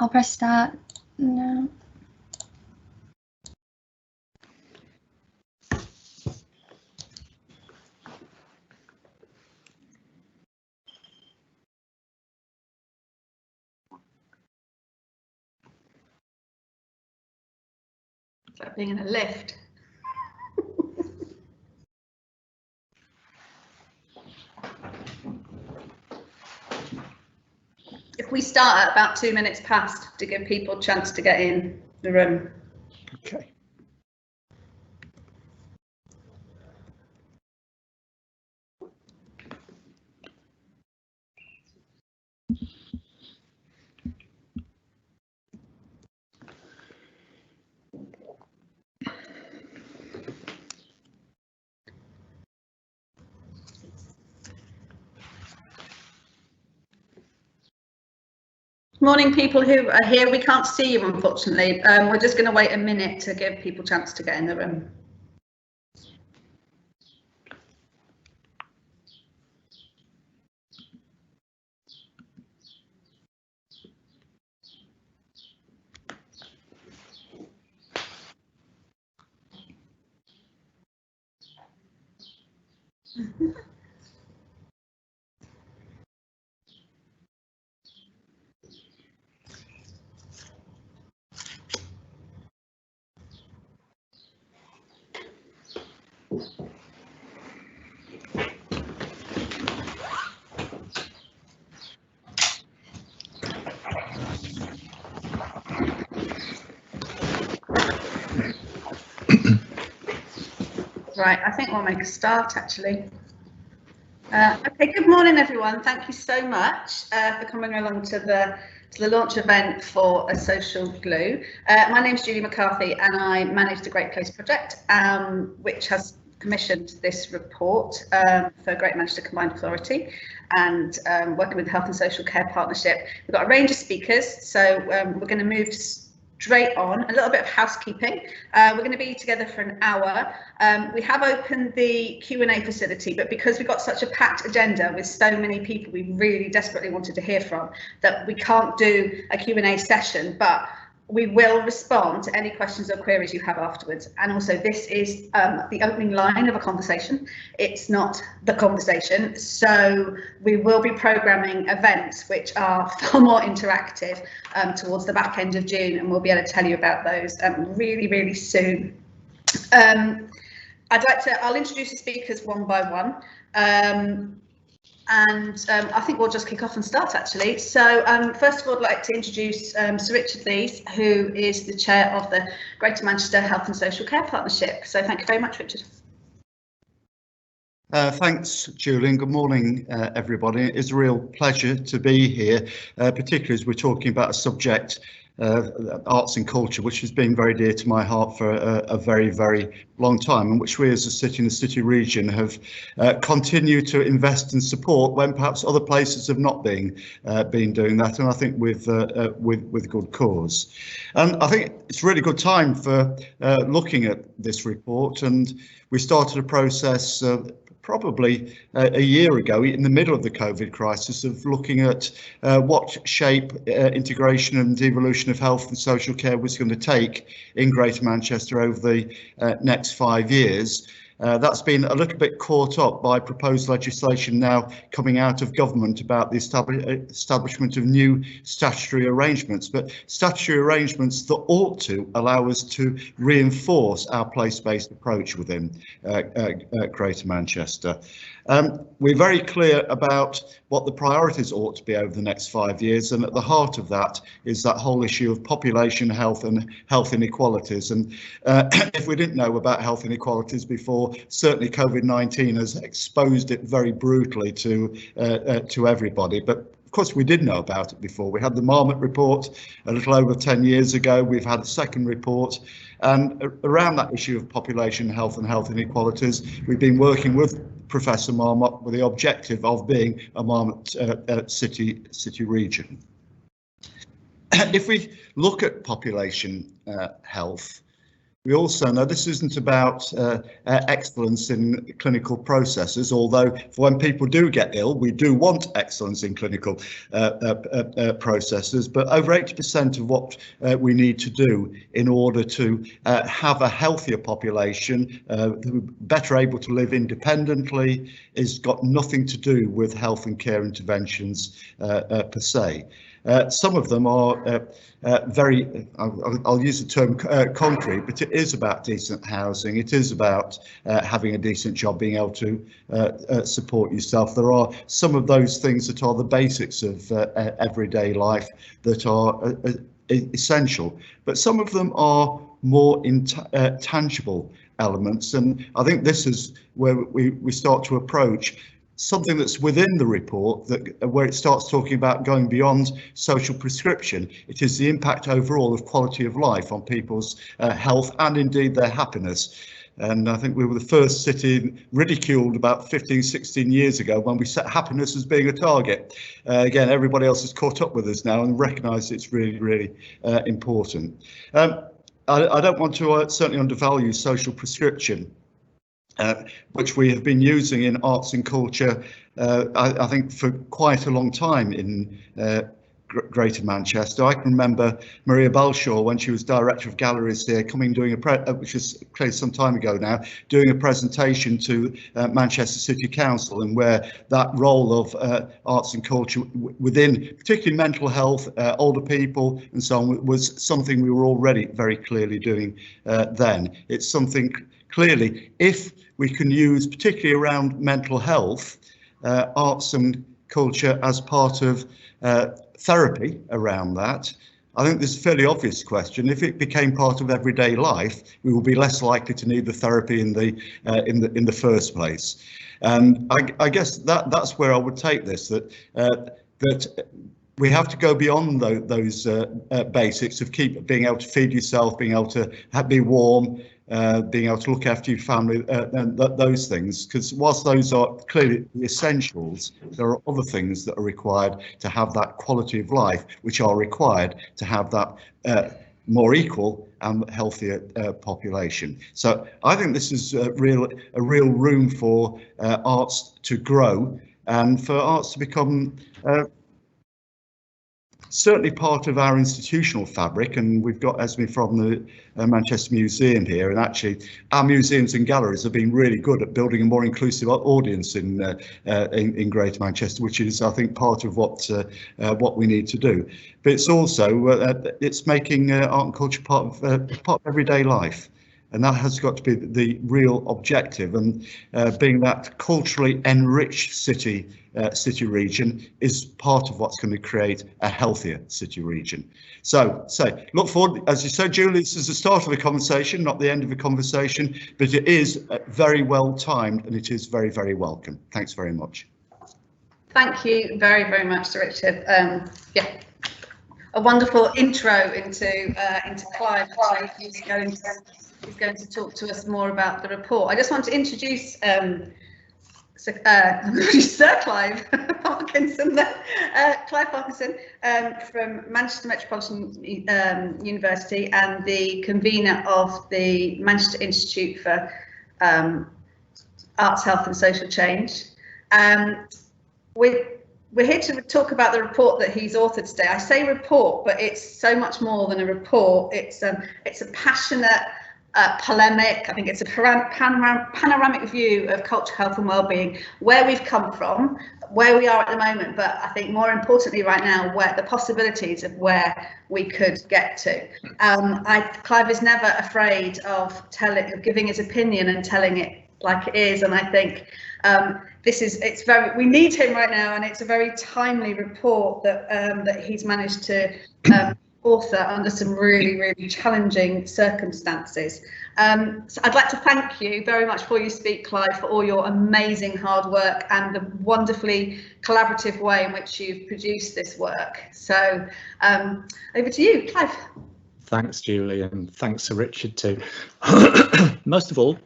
I'll press start now. It's like being in a lift. If we start at about 2 minutes past to give people a chance to get in the room. Okay. Morning, people who are here. We can't see you, unfortunately. We're just going to wait a minute to give people a chance to get in the room. Right, I think we'll make a start actually. Okay, good morning everyone. Thank you so much for coming along to the launch event for A Social Glue. My name is Julie McCarthy and I manage the Great Place Project, which has commissioned this report for Greater Manchester Combined Authority and working with the Health and Social Care Partnership. We've got a range of speakers, so we're going to move straight on. A little bit of housekeeping. We're going to be together for an hour. We have opened the Q&A facility, but because we've got such a packed agenda with so many people we really desperately wanted to hear from, that we can't do a Q&A session, but we will respond to any questions or queries you have afterwards. And also this is the opening line of a conversation. It's not the conversation. So we will be programming events which are far more interactive towards the back end of June, and we'll be able to tell you about those really soon. I'll introduce the speakers one by one. I think we'll just kick off and start actually. So first of all, I'd like to introduce Sir Richard Lees, who is the chair of the Greater Manchester Health and Social Care Partnership. So thank you very much, Richard. Thanks, Julie, and good morning, everybody. It's a real pleasure to be here, particularly as we're talking about a subject, arts and culture, which has been very dear to my heart for a very long time, and which we as a city in the city region have continued to invest and support when perhaps other places have not been doing that, and I think with good cause. And I think it's a really good time for looking at this report, and we started a process probably a year ago, in the middle of the COVID crisis, of looking at what shape integration and devolution of health and social care was going to take in Greater Manchester over the next 5 years. That's been a little bit caught up by proposed legislation now coming out of government about the establishment of new statutory arrangements, but statutory arrangements that ought to allow us to reinforce our place-based approach within Greater Manchester. We're very clear about what the priorities ought to be over the next 5 years, and at the heart of that is that whole issue of population health and health inequalities. And if we didn't know about health inequalities before, certainly COVID-19 has exposed it very brutally to everybody. But of course, we did know about it before. We had the Marmot report a little over 10 years ago. We've had a second report. And around that issue of population health and health inequalities, we've been working with Professor Marmot with the objective of being a Marmot city region. If we look at population health, We also know this isn't about excellence in clinical processes, although for when people do get ill, we do want excellence in clinical processes, but over 80% of what we need to do in order to have a healthier population, better able to live independently, is got nothing to do with health and care interventions per se. Some of them are very, I'll use the term concrete, but it is about decent housing. It is about having a decent job, being able to support yourself. There are some of those things that are the basics of everyday life that are essential, but some of them are more tangible elements. And I think this is where we start to approach something that's within the report, that where it starts talking about going beyond social prescription. It is the impact overall of quality of life on people's health and indeed their happiness. And I think we were the first city ridiculed about 15, 16 years ago when we set happiness as being a target. Again, everybody else has caught up with us now and recognised it's really, really important. I don't want to certainly undervalue social prescription, which we have been using in arts and culture, I think, for quite a long time in Greater Manchester. I can remember Maria Balshaw, when she was director of galleries here, doing which is clearly some time ago now, doing a presentation to Manchester City Council, and where that role of arts and culture within particularly mental health, older people and so on, was something we were already very clearly doing then. It's something clearly, if we can use, particularly around mental health, arts and culture as part of therapy around that. I think there's a fairly obvious question. If it became part of everyday life, we will be less likely to need the therapy in the first place. And I guess that's where I would take this, that we have to go beyond those basics of being able to feed yourself, being able to be warm, being able to look after your family, and those things, because whilst those are clearly the essentials, there are other things that are required to have that quality of life, which are required to have that more equal and healthier population. So I think this is a real room for arts to grow and for arts to become certainly part of our institutional fabric. And we've got Esme from the Manchester Museum here, and actually our museums and galleries have been really good at building a more inclusive audience in Greater Manchester, which is, I think, part of what we need to do. But it's also it's making art and culture part of everyday life. And that has got to be the real objective, and being that culturally enriched city region is part of what's going to create a healthier city region. So look forward, as you said, Julie, this is the start of the conversation, not the end of the conversation, but it is very well timed and it is very, very welcome. Thanks very much. Thank you very, very much, Sir Richard. Yeah, a wonderful intro into Clive. He's going to talk to us more about the report. I just want to introduce Sir Clive Parkinson, Clive Parkinson from Manchester Metropolitan University and the convener of the Manchester Institute for Arts, Health and Social Change. We're here to talk about the report that he's authored today. I say report, but it's so much more than a report. It's a passionate, polemic. I think it's a panoramic view of culture, health and well-being, where we've come from, where we are at the moment, but I think more importantly right now, where the possibilities of where we could get to. Clive is never afraid of giving his opinion and telling it like it is, and I think we need him right now, and it's a very timely report that he's managed to author under some really, really challenging circumstances. So I'd like to thank you very much before you speak, Clive, for all your amazing hard work and the wonderfully collaborative way in which you've produced this work. So over to you, Clive. Thanks, Julie, and thanks to Richard too. Most of all,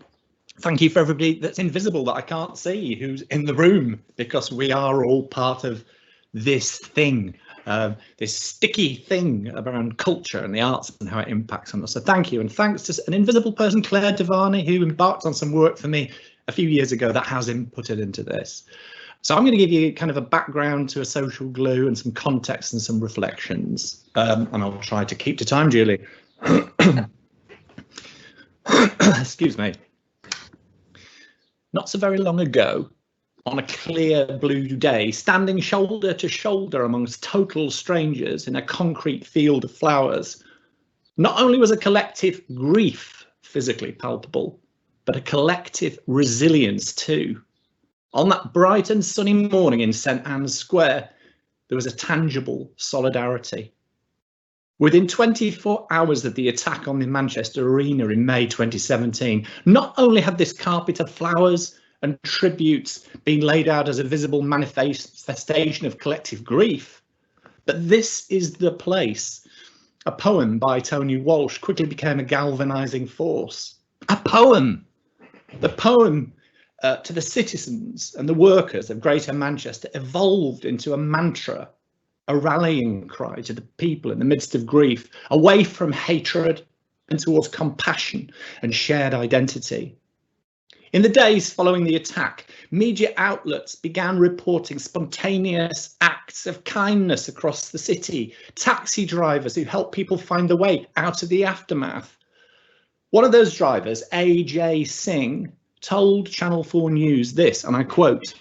thank you for everybody that's invisible that I can't see, who's in the room, because we are all part of this thing. this sticky thing around culture and the arts and how it impacts on us. So thank you, and thanks to an invisible person, Claire Devani, who embarked on some work for me a few years ago that has inputted into this. So I'm going to give you kind of a background to a social glue and some context and some reflections, and I'll try to keep to time, Julie. Excuse me. Not so very long ago, on a clear blue day, standing shoulder to shoulder amongst total strangers in a concrete field of flowers, not only was a collective grief physically palpable, but a collective resilience too. On that bright and sunny morning in St Anne's Square, there was a tangible solidarity. Within 24 hours of the attack on the Manchester Arena in May 2017, not only had this carpet of flowers and tributes been laid out as a visible manifestation of collective grief, but this is the place. A poem by Tony Walsh quickly became a galvanising force. A poem! The poem to the citizens and the workers of Greater Manchester evolved into a mantra, a rallying cry to the people in the midst of grief, away from hatred and towards compassion and shared identity. In the days following the attack, media outlets began reporting spontaneous acts of kindness across the city, taxi drivers who helped people find the way out of the aftermath. One of those drivers, AJ Singh, told Channel 4 News this, and I quote,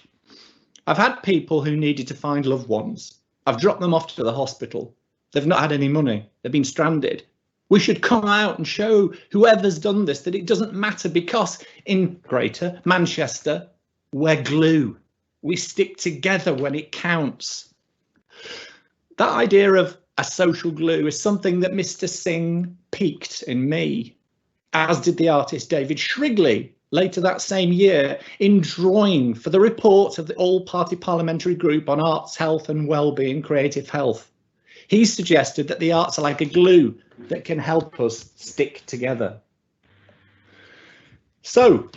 "I've had people who needed to find loved ones. I've dropped them off to the hospital. They've not had any money. They've been stranded. We should come out and show whoever's done this that it doesn't matter, because in Greater Manchester, we're glue. We stick together when it counts." That idea of a social glue is something that Mr. Singh piqued in me, as did the artist David Shrigley later that same year in drawing for the report of the all-party parliamentary group on arts, health and well-being, creative health. He suggested that the arts are like a glue that can help us stick together. So,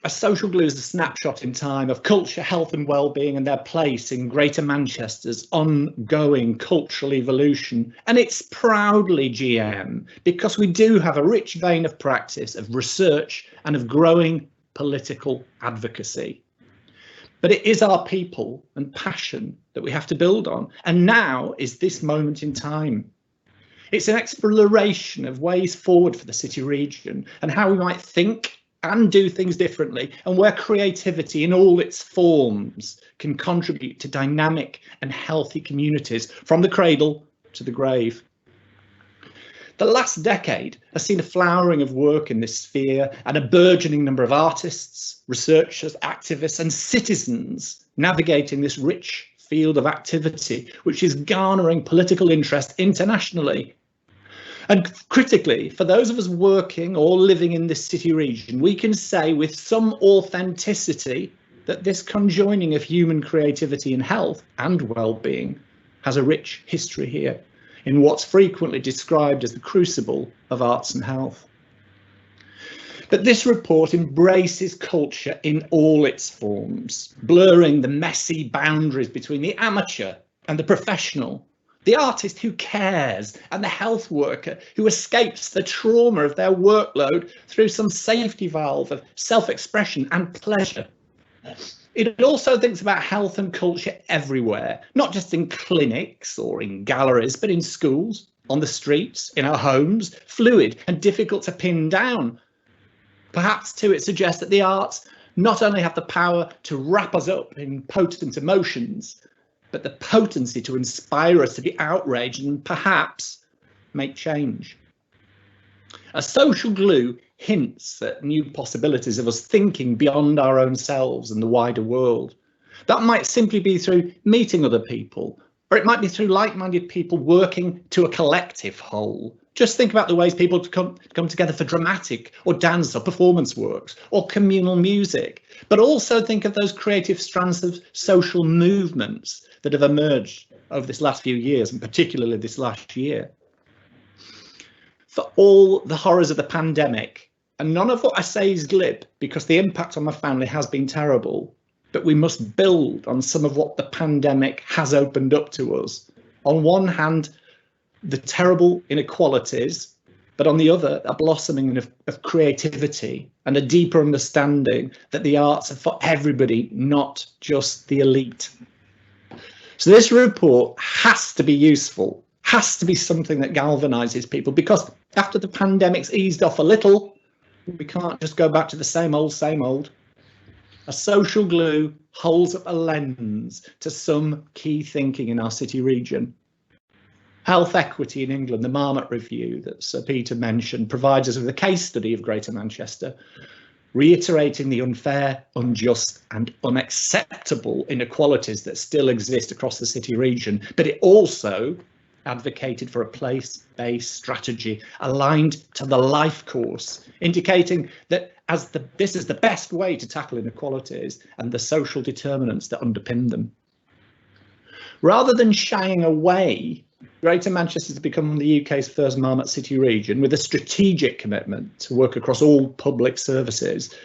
a social glue is a snapshot in time of culture, health and well-being and their place in Greater Manchester's ongoing cultural evolution. And it's proudly GM, because we do have a rich vein of practice, of research and of growing political advocacy. But it is our people and passion that we have to build on. And now is this moment in time. It's an exploration of ways forward for the city region and how we might think and do things differently, and where creativity in all its forms can contribute to dynamic and healthy communities from the cradle to the grave. The last decade has seen a flowering of work in this sphere and a burgeoning number of artists, researchers, activists and citizens navigating this rich field of activity, which is garnering political interest internationally. And critically, for those of us working or living in this city region, we can say with some authenticity that this conjoining of human creativity and health and well-being has a rich history here in what's frequently described as the crucible of arts and health. But this report embraces culture in all its forms, blurring the messy boundaries between the amateur and the professional, the artist who cares and the health worker who escapes the trauma of their workload through some safety valve of self-expression and pleasure. It also thinks about health and culture everywhere, not just in clinics or in galleries, but in schools, on the streets, in our homes, fluid and difficult to pin down. Perhaps too, it suggests that the arts not only have the power to wrap us up in potent emotions, but the potency to inspire us to be outraged and perhaps make change. A social glue hints at new possibilities of us thinking beyond our own selves and the wider world. That might simply be through meeting other people, or it might be through like-minded people working to a collective whole. Just think about the ways people come together for dramatic or dance or performance works or communal music, but also think of those creative strands of social movements that have emerged over this last few years, and particularly this last year. For all the horrors of the pandemic, and none of what I say is glib, because the impact on my family has been terrible, but we must build on some of what the pandemic has opened up to us. On one hand, the terrible inequalities, but on the other, a blossoming of creativity and a deeper understanding that the arts are for everybody, not just the elite. So this report has to be useful, has to be something that galvanizes people, because after the pandemic's eased off a little, we can't just go back to the same old, same old. A social glue holds up a lens to some key thinking in our city region. Health equity in England, the Marmot review that Sir Peter mentioned, provides us with a case study of Greater Manchester, reiterating the unfair, unjust and unacceptable inequalities that still exist across the city region. But it also advocated for a place-based strategy aligned to the life course, indicating that this is the best way to tackle inequalities and the social determinants that underpin them. Rather than shying away, Greater Manchester has become the UK's first Marmot city region with a strategic commitment to work across all public services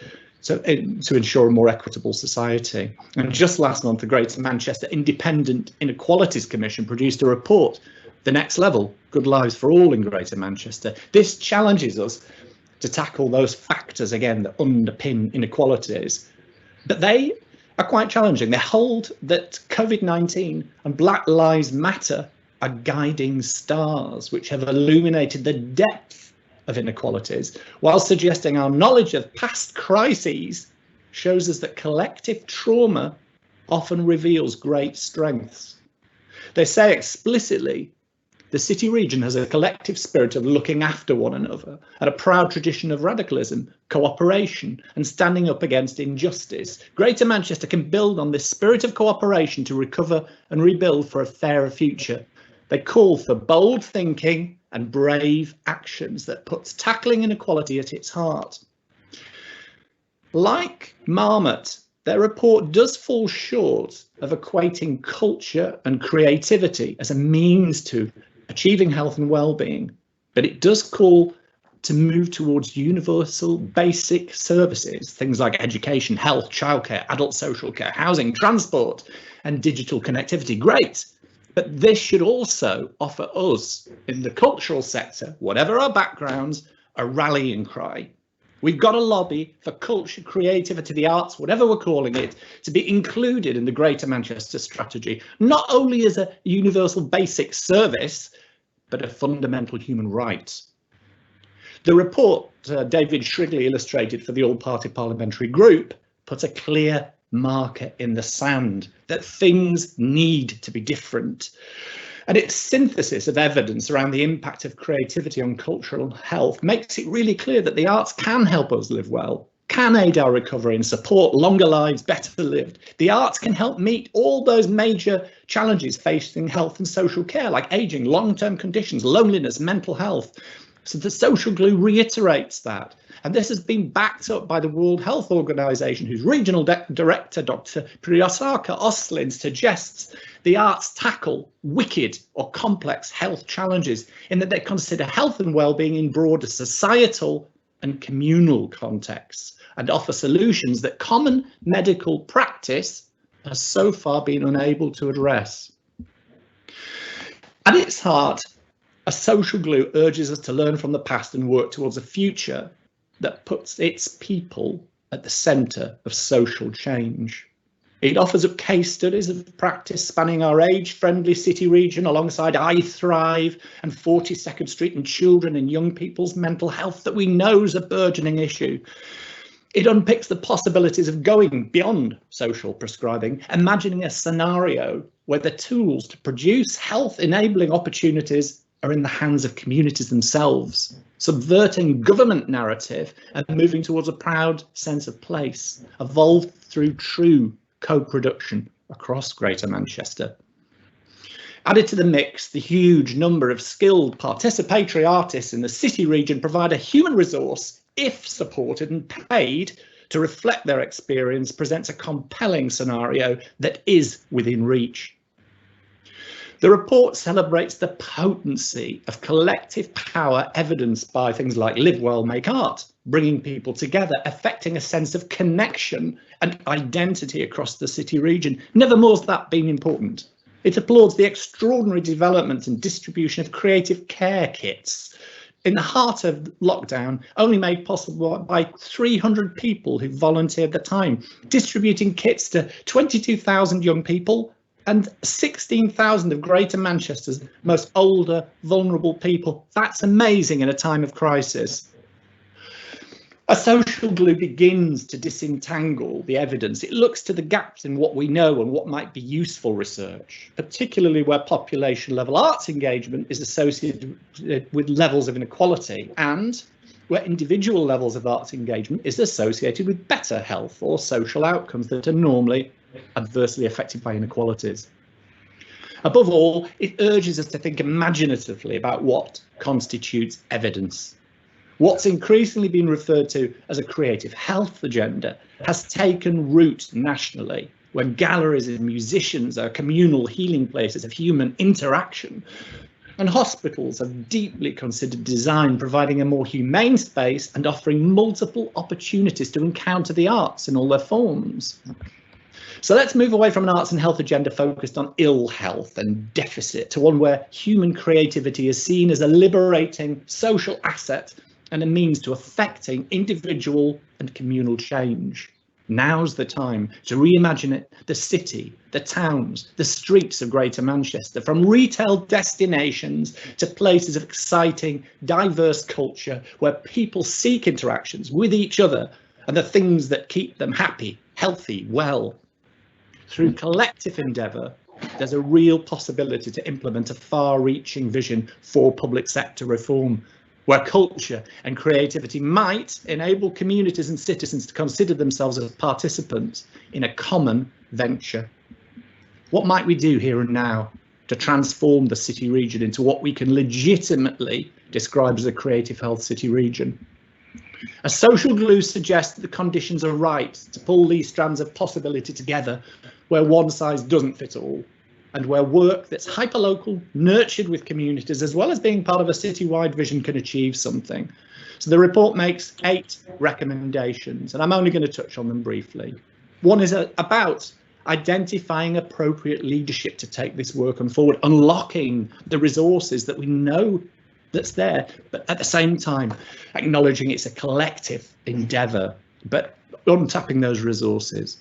to ensure a more equitable society. And just last month, the Greater Manchester Independent Inequalities Commission produced a report, The Next Level, Good Lives for All in Greater Manchester. This challenges us to tackle those factors, again, that underpin inequalities. But they are quite challenging. They hold that COVID-19 and Black Lives Matter are guiding stars which have illuminated the depth of inequalities, while suggesting our knowledge of past crises shows us that collective trauma often reveals great strengths. They say explicitly the city region has a collective spirit of looking after one another and a proud tradition of radicalism, cooperation and standing up against injustice. Greater Manchester can build on this spirit of cooperation to recover and rebuild for a fairer future. They call for bold thinking and brave actions that puts tackling inequality at its heart. Like Marmot, their report does fall short of equating culture and creativity as a means to achieving health and well-being, but it does call to move towards universal basic services, things like education, health, childcare, adult social care, housing, transport, and digital connectivity. Great. But this should also offer us in the cultural sector, whatever our backgrounds, a rallying cry. We've got to lobby for culture, creativity, the arts, whatever we're calling it, to be included in the Greater Manchester strategy, not only as a universal basic service, but a fundamental human right. The report David Shrigley illustrated for the All-Party Parliamentary Group puts a clear marker in the sand that things need to be different. And its synthesis of evidence around the impact of creativity on cultural health makes it really clear that the arts can help us live well, can aid our recovery and support longer lives, better lived. The arts can help meet all those major challenges facing health and social care, like ageing, long-term conditions, loneliness, mental health. So the social glue reiterates that. And this has been backed up by the World Health Organization, whose regional director, Dr. Priyasaka Oslin, suggests the arts tackle wicked or complex health challenges in that they consider health and well-being in broader societal and communal contexts and offer solutions that common medical practice has so far been unable to address. At its heart, a social glue urges us to learn from the past and work towards a future that puts its people at the centre of social change. It offers up case studies of practice spanning our age-friendly city region alongside I Thrive and 42nd Street and children and young people's mental health that we know is a burgeoning issue. It unpicks the possibilities of going beyond social prescribing, imagining a scenario where the tools to produce health-enabling opportunities are in the hands of communities themselves, subverting government narrative and moving towards a proud sense of place, evolved through true co-production across Greater Manchester. Added to the mix, the huge number of skilled participatory artists in the city region provide a human resource, if supported and paid to reflect their experience, presents a compelling scenario that is within reach. The report celebrates the potency of collective power evidenced by things like Live Well, Make Art, bringing people together, affecting a sense of connection and identity across the city region. Never more's that been important. It applauds the extraordinary development and distribution of creative care kits in the heart of lockdown, only made possible by 300 people who volunteered the time, distributing kits to 22,000 young people and 16,000 of Greater Manchester's most older, vulnerable people. That's amazing in a time of crisis. A social glue begins to disentangle the evidence. It looks to the gaps in what we know and what might be useful research, particularly where population level arts engagement is associated with levels of inequality and where individual levels of arts engagement is associated with better health or social outcomes that are normally adversely affected by inequalities. Above all, it urges us to think imaginatively about what constitutes evidence. What's increasingly been referred to as a creative health agenda has taken root nationally, when galleries and musicians are communal healing places of human interaction, and hospitals have deeply considered design providing a more humane space and offering multiple opportunities to encounter the arts in all their forms. So let's move away from an arts and health agenda focused on ill health and deficit to one where human creativity is seen as a liberating social asset and a means to affecting individual and communal change. Now's the time to reimagine it, the city, the towns, the streets of Greater Manchester, from retail destinations to places of exciting, diverse culture where people seek interactions with each other and the things that keep them happy, healthy, well. Through collective endeavour, there's a real possibility to implement a far-reaching vision for public sector reform, where culture and creativity might enable communities and citizens to consider themselves as participants in a common venture. What might we do here and now to transform the city region into what we can legitimately describe as a creative health city region? A social glue suggests that the conditions are right to pull these strands of possibility together, where one size doesn't fit all, and where work that's hyperlocal, nurtured with communities, as well as being part of a citywide vision, can achieve something. So the report makes 8 recommendations, and I'm only going to touch on them briefly. One is about identifying appropriate leadership to take this work on forward, unlocking the resources that we know that's there, but at the same time acknowledging it's a collective endeavour, but untapping those resources.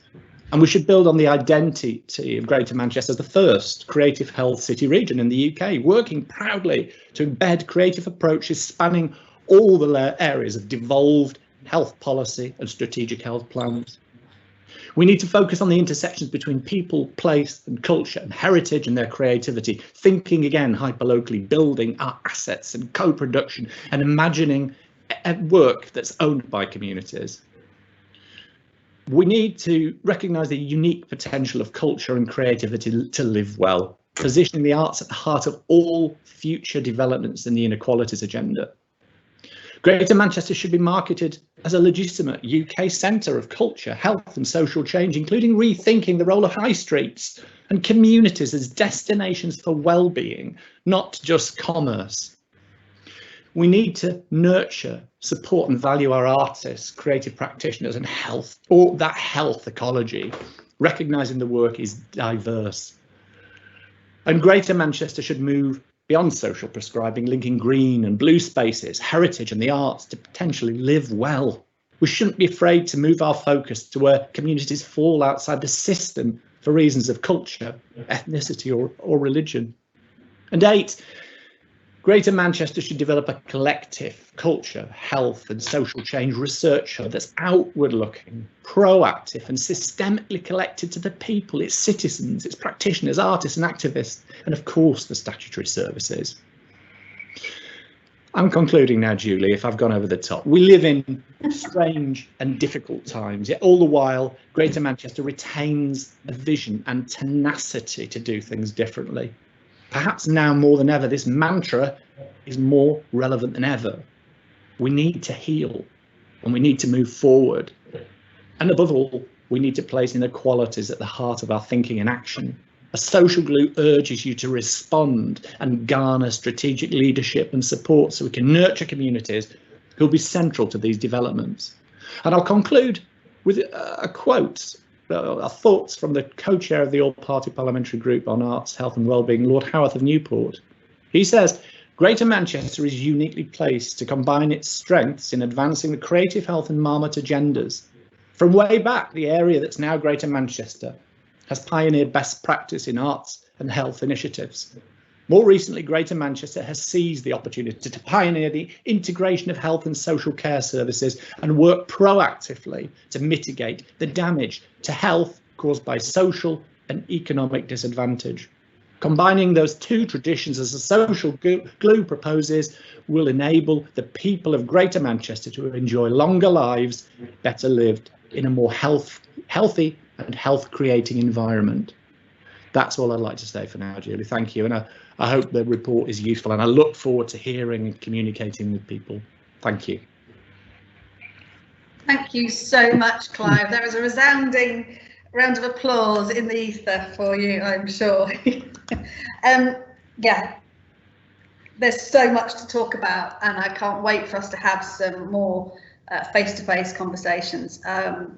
And we should build on the identity of Greater Manchester as the first creative health city region in the UK, working proudly to embed creative approaches spanning all the areas of devolved health policy and strategic health plans. We need to focus on the intersections between people, place and culture and heritage and their creativity, thinking again hyperlocally, building our assets and co-production and imagining work that's owned by communities. We need to recognise the unique potential of culture and creativity to live well, positioning the arts at the heart of all future developments in the inequalities agenda. Greater Manchester should be marketed as a legitimate UK centre of culture, health and social change, including rethinking the role of high streets and communities as destinations for well-being, not just commerce. We need to nurture, support and value our artists, creative practitioners and health, or that health ecology, recognising the work is diverse. And Greater Manchester should move beyond social prescribing, linking green and blue spaces, heritage and the arts to potentially live well. We shouldn't be afraid to move our focus to where communities fall outside the system for reasons of culture, ethnicity or religion. And 8, Greater Manchester should develop a collective culture, health and social change research hub that's outward looking, proactive and systemically connected to the people, its citizens, its practitioners, artists and activists, and of course the statutory services. I'm concluding now, Julie, if I've gone over the top. We live in strange and difficult times, yet all the while Greater Manchester retains a vision and tenacity to do things differently. Perhaps now more than ever, this mantra is more relevant than ever. We need to heal and we need to move forward. And above all, we need to place inequalities at the heart of our thinking and action. A social glue urges you to respond and garner strategic leadership and support so we can nurture communities who will be central to these developments. And I'll conclude with a quote thoughts from the co-chair of the All-Party Parliamentary Group on Arts, Health and Wellbeing, Lord Howarth of Newport. He says, Greater Manchester is uniquely placed to combine its strengths in advancing the creative health and Marmot agendas. From way back, the area that's now Greater Manchester has pioneered best practice in arts and health initiatives. More recently, Greater Manchester has seized the opportunity to pioneer the integration of health and social care services and work proactively to mitigate the damage to health caused by social and economic disadvantage. Combining those two traditions as a social glue proposes will enable the people of Greater Manchester to enjoy longer lives, better lived in a more healthy and health-creating environment. That's all I'd like to say for now, Julie. Thank you. And I hope the report is useful, and I look forward to hearing and communicating with people. Thank you. Thank you so much, Clive. There is a resounding round of applause in the ether for you, I'm sure. Yeah, there's so much to talk about, and I can't wait for us to have some more face-to-face conversations,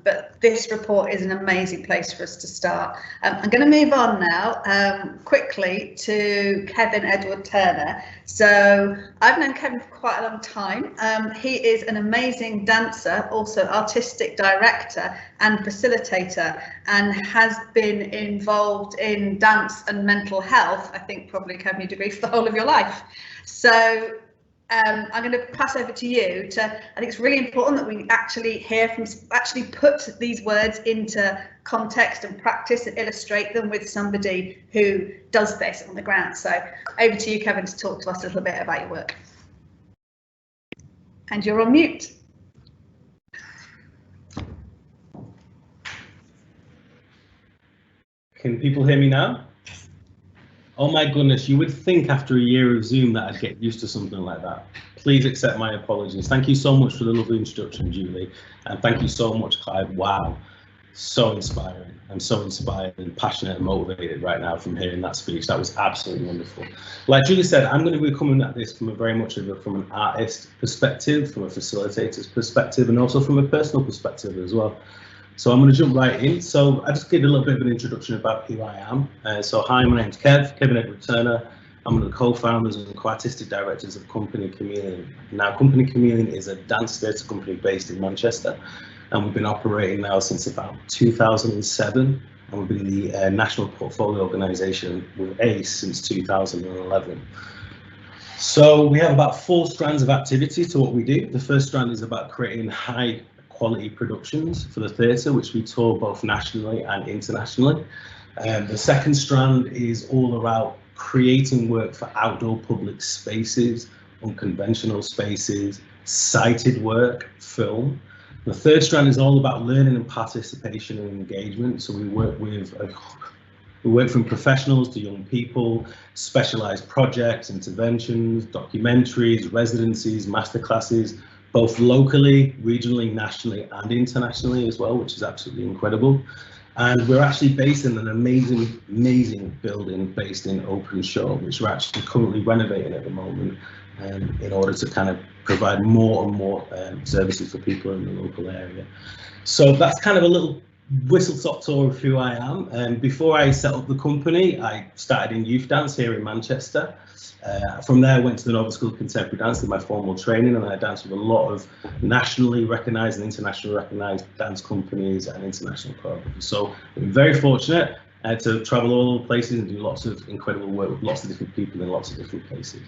but this report is an amazing place for us to start. I'm going to move on now quickly to Kevin Edward Turner. So I've known Kevin for quite a long time. He is an amazing dancer, also artistic director and facilitator, and has been involved in dance and mental health, I think probably Kevin, degree for the whole of your life. So I'm going to pass over to you I think it's really important that we actually put these words into context and practice and illustrate them with somebody who does this on the ground. So over to you, Kevin, to talk to us a little bit about your work. And you're on mute. Can people hear me now? Oh my goodness, you would think after a year of Zoom that I'd get used to something like that. Please accept my apologies. Thank you so much for the lovely introduction, Julie. And thank you so much, Clive. Wow, so inspiring. I'm so inspired and passionate and motivated right now from hearing that speech. That was absolutely wonderful. Like Julie said, I'm going to be coming at this from from an artist perspective, from a facilitator's perspective, and also from a personal perspective as well. So I'm going to jump right in. So I just give a little bit of an introduction about who I am. So hi, my name's Kevin Edward Turner. I'm one of the co-founders and co-artistic directors of Company Chameleon. Now, Company Chameleon is a dance theatre company based in Manchester, and we've been operating now since about 2007, and we've been the national portfolio organisation with ACE since 2011. So we have about 4 strands of activity to what we do. The first strand is about creating high quality productions for the theatre, which we tour both nationally and internationally. The second strand is all about creating work for outdoor public spaces, unconventional spaces, sighted work, film. The third strand is all about learning and participation and engagement. So we work from professionals to young people, specialised projects, interventions, documentaries, residencies, masterclasses, both locally, regionally, nationally and internationally as well, which is absolutely incredible. And we're actually based in an amazing building based in Openshaw, which we're actually currently renovating at the moment in order to kind of provide more and more services for people in the local area. So that's kind of a little whistle-stop tour of who I am. And before I set up the company, I started in youth dance here in Manchester. From there, I went to the Nova School of Contemporary Dance, did my formal training, and I danced with a lot of nationally recognised and internationally recognised dance companies and international choreographers. So I'm very fortunate to travel all over places and do lots of incredible work with lots of different people in lots of different places.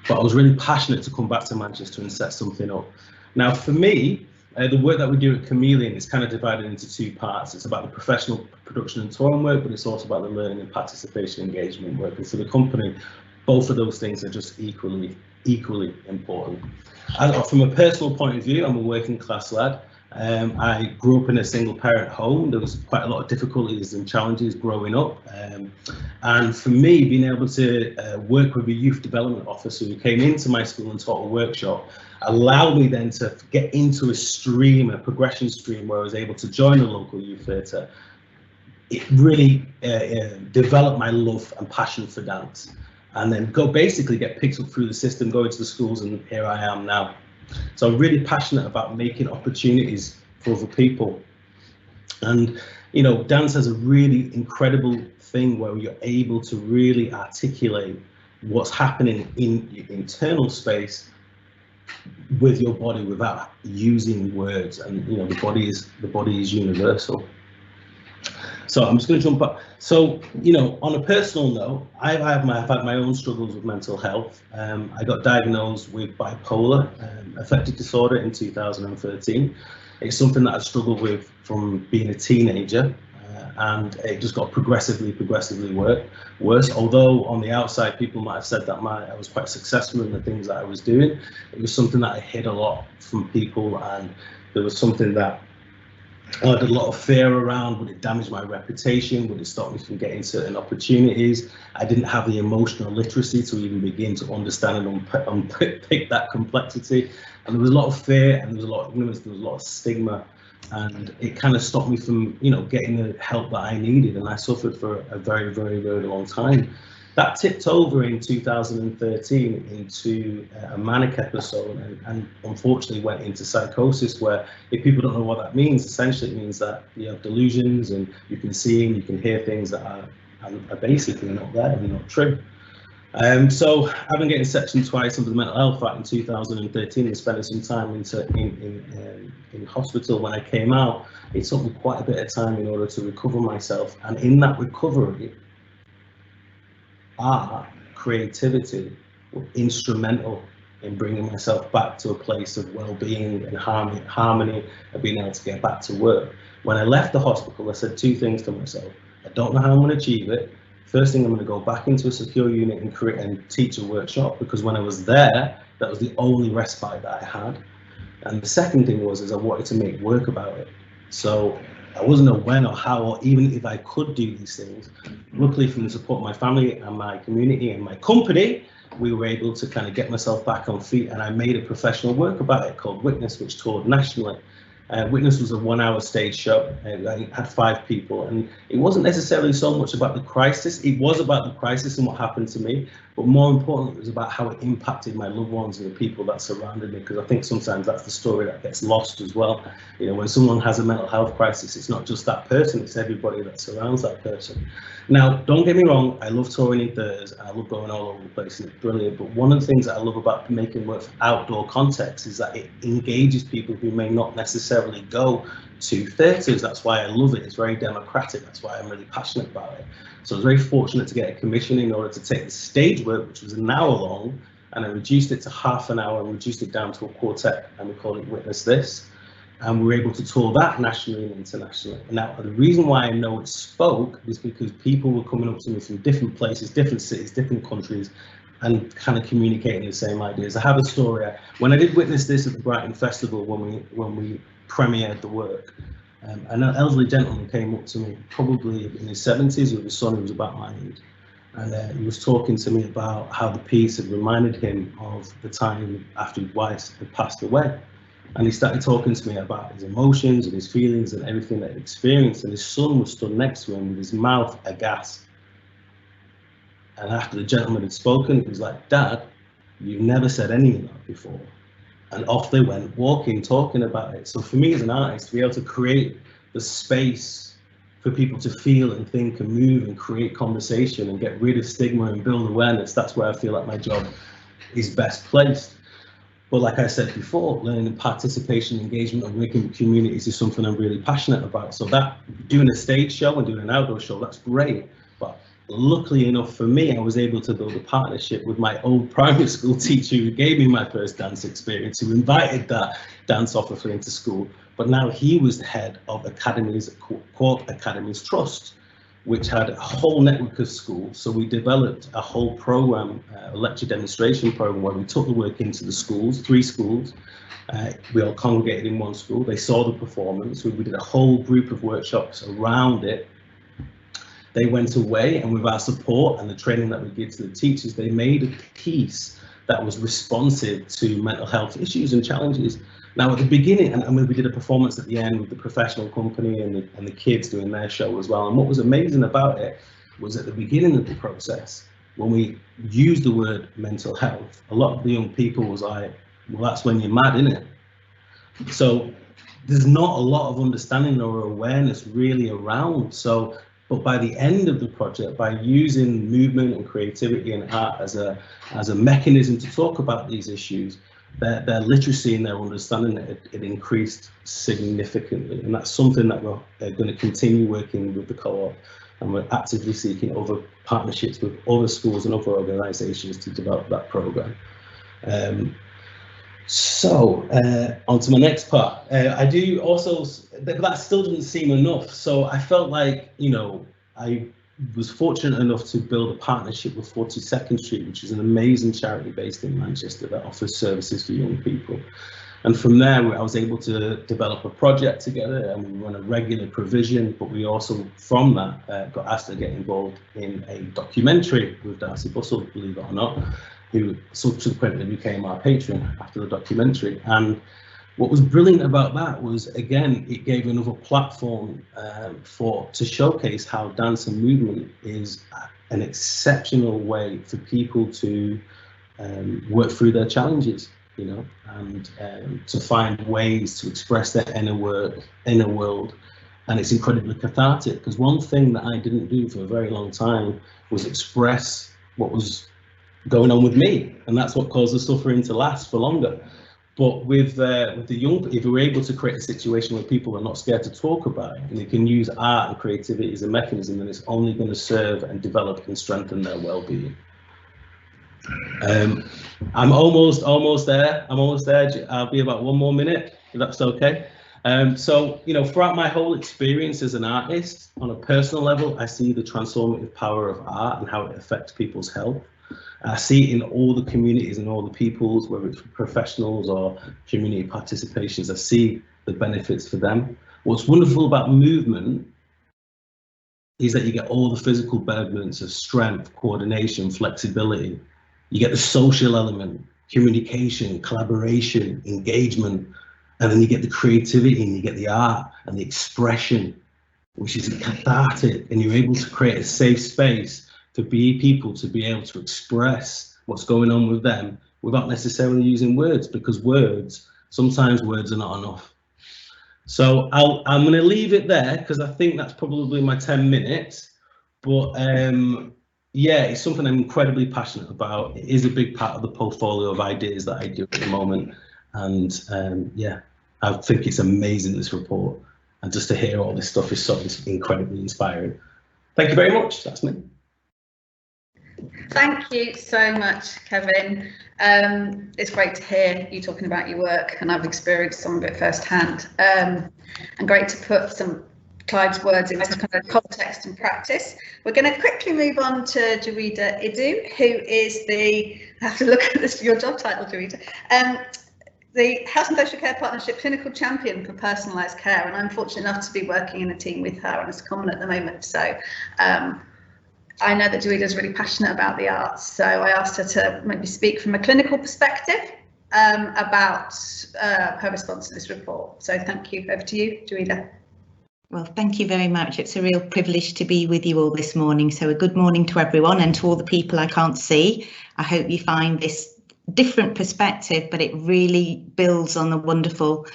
But I was really passionate to come back to Manchester and set something up. Now, for me, the work that we do at Chameleon is kind of divided into 2 parts. It's about the professional production and touring work, but it's also about the learning and participation engagement work. And for the company, both of those things are just equally important. From a personal point of view, I'm a working class lad. I grew up in a single parent home. There was quite a lot of difficulties and challenges growing up. And for me, being able to work with a youth development officer who came into my school and taught a workshop allowed me then to get into a progression stream where I was able to join a local youth theatre. It really developed my love and passion for dance, and then basically get picked up through the system, go into the schools, and here I am now. So I'm really passionate about making opportunities for other people. And you know, dance has a really incredible thing where you're able to really articulate what's happening in your internal space with your body without using words. And you know, the body is universal. So I'm just going to jump up. So, you know, on a personal note, I've had my own struggles with mental health. I got diagnosed with bipolar affective disorder in 2013. It's something that I've struggled with from being a teenager, and it just got progressively worse. Although on the outside, people might have said that I was quite successful in the things that I was doing. It was something that I hid a lot from people, and there was something that I had a lot of fear around. Would it damage my reputation? Would it stop me from getting certain opportunities? I didn't have the emotional literacy to even begin to understand and unpick that complexity. And there was a lot of fear, and there was a lot of ignorance, there was a lot of stigma, and it kind of stopped me from, you know, getting the help that I needed. And I suffered for a very, very, very long time. That tipped over in 2013 into a manic episode, and unfortunately went into psychosis, where, if people don't know what that means, essentially it means that you have delusions and you can see and you can hear things that are basically not there and not true. So having getting sectioned twice under the Mental Health Act in 2013 and spending some time in hospital, when I came out, it took me quite a bit of time in order to recover myself. And in that recovery, art, creativity were instrumental in bringing myself back to a place of well-being and harmony and being able to get back to work. When I left the hospital, I said two things to myself. I don't know how I'm going to achieve it. First thing, I'm going to go back into a secure unit and teach a workshop, because when I was there, that was the only respite that I had. And the second thing was I wanted to make work about it. So I wasn't aware when or how, or even if I could do these things. Luckily, from the support of my family and my community and my company, we were able to kind of get myself back on feet, and I made a professional work about it called Witness, which toured nationally. Witness was a 1-hour stage show. I had 5 people, and it wasn't necessarily so much about the crisis. It was about the crisis and what happened to me, but more importantly, it was about how it impacted my loved ones and the people that surrounded me, because I think sometimes that's the story that gets lost as well. You know, when someone has a mental health crisis, it's not just that person, it's everybody that surrounds that person. Now, don't get me wrong, I love touring in theaters, I love going all over the place, and it's brilliant, but one of the things that I love about making work for outdoor context is that it engages people who may not necessarily go to theatres. That's why I love it. It's very democratic. That's why I'm really passionate about it. So I was very fortunate to get a commission in order to take the stage work, which was an hour long, and I reduced it to half an hour and reduced it down to a quartet, and we called it Witness This. And we were able to tour that nationally and internationally. Now, the reason why I know it spoke is because people were coming up to me from different places, different cities, different countries, and kind of communicating the same ideas. I have a story. When I did Witness This at the Brighton Festival, when we premiered the work, an elderly gentleman came up to me, probably in his 70s, with his son who was about my age, and he was talking to me about how the piece had reminded him of the time after his wife had passed away. And he started talking to me about his emotions and his feelings and everything that he experienced, and his son was stood next to him with his mouth aghast. And after the gentleman had spoken, he was like, "Dad, you've never said any of that before." And off they went, walking, talking about it. So for me as an artist, to be able to create the space for people to feel and think and move and create conversation and get rid of stigma and build awareness, that's where I feel like my job is best placed. But like I said before, learning and participation, engagement and working with communities is something I'm really passionate about. So that, doing a stage show and doing an outdoor show, that's great. But luckily enough for me, I was able to build a partnership with my old primary school teacher who gave me my first dance experience, who invited that dance offer into school. But now he was the head of Court Academies Trust, which had a whole network of schools. So we developed a whole program, a lecture demonstration program, where we took the work into the schools, 3 schools. We all congregated in one school. They saw the performance. We did a whole group of workshops around it. They went away, and with our support and the training that we give to the teachers, they made a piece that was responsive to mental health issues and challenges. Now at the beginning, and we did a performance at the end with the professional company and the kids doing their show as well. And what was amazing about it was at the beginning of the process, when we used the word mental health, a lot of the young people was like, "Well, that's when you're mad, isn't it?" So there's not a lot of understanding or awareness really around. So, but by the end of the project, by using movement and creativity and art as a mechanism to talk about these issues, their literacy and their understanding it increased significantly, and that's something that we're going to continue working with the co-op, and we're actively seeking other partnerships with other schools and other organisations to develop that programme. So on to my next part. I do also, that still didn't seem enough, so I felt like, you know, I was fortunate enough to build a partnership with 42nd Street, which is an amazing charity based in Manchester that offers services for young people. And from there, I was able to develop a project together, and we run a regular provision, but we also, from that, got asked to get involved in a documentary with Darcy Bussell, believe it or not, who subsequently became our patron after the documentary. And what was brilliant about that was, again, it gave another platform to showcase how dance and movement is an exceptional way for people to work through their challenges, you know, and to find ways to express their inner world. And it's incredibly cathartic, because one thing that I didn't do for a very long time was express what was going on with me, and that's what caused the suffering to last for longer. But with the young, if we're able to create a situation where people are not scared to talk about it, and they can use art and creativity as a mechanism, then it's only going to serve and develop and strengthen their well-being. I'm almost there. I'll be about 1 more minute, if that's okay. So, you know, throughout my whole experience as an artist, on a personal level, I see the transformative power of art and how it affects people's health. I see it in all the communities and all the peoples, whether it's professionals or community participations. I see the benefits for them. What's wonderful about movement is that you get all the physical benefits of strength, coordination, flexibility. You get the social element, communication, collaboration, engagement, and then you get the creativity and you get the art and the expression, which is cathartic, and you're able to create a safe space for people to be able to express what's going on with them without necessarily using words, because sometimes words are not enough. So I'm going to leave it there, because I think that's probably my 10 minutes. But yeah, it's something I'm incredibly passionate about. It is a big part of the portfolio of ideas that I do at the moment. And yeah, I think it's amazing, this report. And just to hear all this stuff is so incredibly inspiring. Thank you very much. That's me. Thank you so much, Kevin. It's great to hear you talking about your work, and I've experienced some of it firsthand. And great to put some Clive's words into kind of context and practice. We're going to quickly move on to Jarida Idu, who is I have to look at this, your job title, Jarida, the Health and Social Care Partnership Clinical Champion for Personalised Care, and I'm fortunate enough to be working in a team with her on this common at the moment. So I know that Jarida is really passionate about the arts, so I asked her to maybe speak from a clinical perspective about her response to this report. So thank you. Over to you, Jarida. Well, thank you very much. It's a real privilege to be with you all this morning. So a good morning to everyone, and to all the people I can't see. I hope you find this different perspective, but it really builds on the wonderful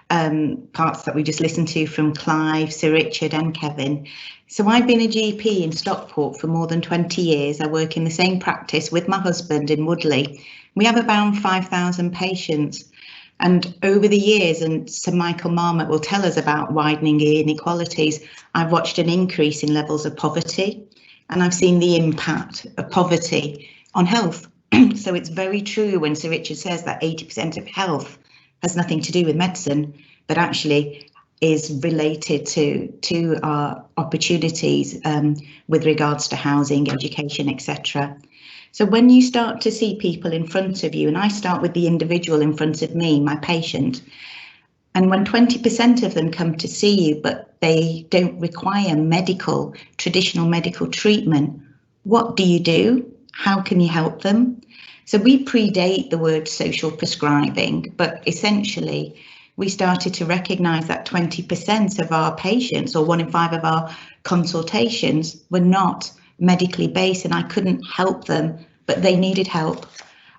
parts that we just listened to from Clive, Sir Richard and Kevin. So I've been a GP in Stockport for more than 20 years. I work in the same practice with my husband in Woodley. We have around 5,000 patients. And over the years, and Sir Michael Marmot will tell us about widening inequalities, I've watched an increase in levels of poverty, and I've seen the impact of poverty on health. So it's very true when Sir Richard says that 80% of health has nothing to do with medicine, but actually is related to our opportunities with regards to housing, education, etc. So when you start to see people in front of you, and I start with the individual in front of me, my patient, and when 20% of them come to see you, but they don't require traditional medical treatment, what do? How can you help them? So we predate the word social prescribing, but essentially we started to recognise that 20% of our patients, or 1 in 5 of our consultations, were not medically based, and I couldn't help them, but they needed help.